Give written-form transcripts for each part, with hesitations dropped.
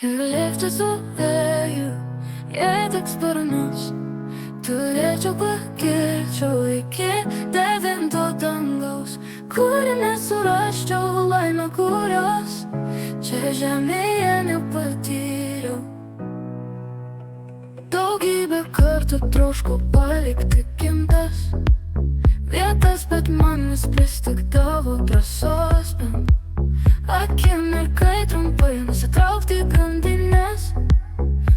Ir lėkti su vėju, jei tik sparnus turėčiau, pakilčiau iki devinto dangaus, kur nesurasčiau laimę, kurios čia žemėje nepatyriau. Daugybę kartų troškau palikti gimtas vietas, bet man vis pristigdavo drąsos bent akimirkai trumpai nusitraukti grandines,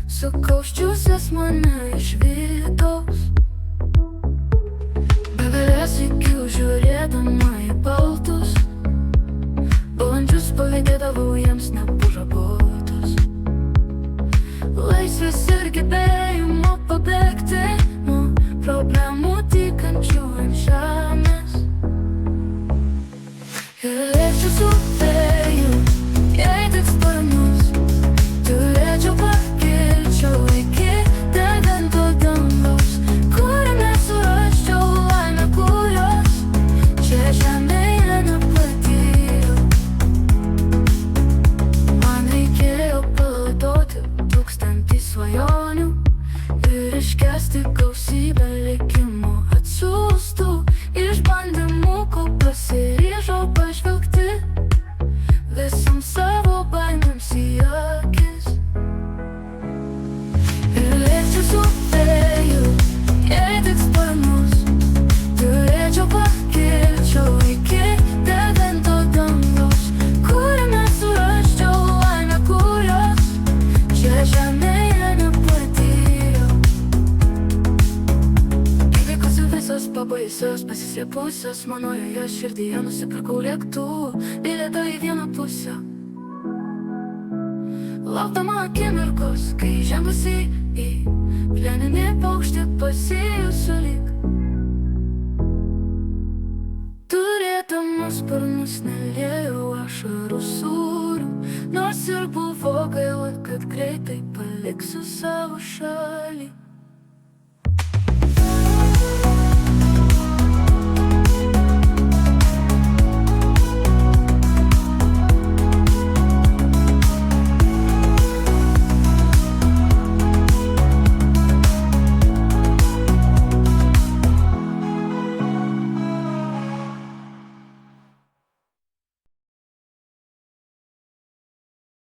sukausčiusias mane iš vidaus. Begalės sykių žiūrėdama į baltus balandžius pavydėdavau jiems nepažabotus. Laisvės ir gebėjimo pabėgti nuo problemų tykančių ant žemės. Ir lėkčiau su vėju, jei tik sparnus turėčiau, pakilčiau iki devinto dangaus, kur nesurasčiau laimę, kurios čia žemėje nepatyriau. Man reikėjo palaidoti 1000 svajonių ir iškęsti gausybę likimo atsiųstų išbandymų, kol pasiryžau pažvelgti visam savo baimėms į akis. Ir lėkčiau su vėju, jei tik sparnus turėčiau, pakilčiau iki devinto dangaus, kur nesurasčiau laimę, kurios čia žemėje nepatyriau. Įvykusi visos pabaisios, pasislėpusios manojoje širdyje, nusipirkau lėktuvų bilietą į vieną pusę, laukdama akimirkos, kai žengusi į plieninį paukštį pasijusiu lyg. Turėdama sparnus neliejau ašarų sūrių, nors ir buvo gaila, kad greitai paliksiu savo šalį.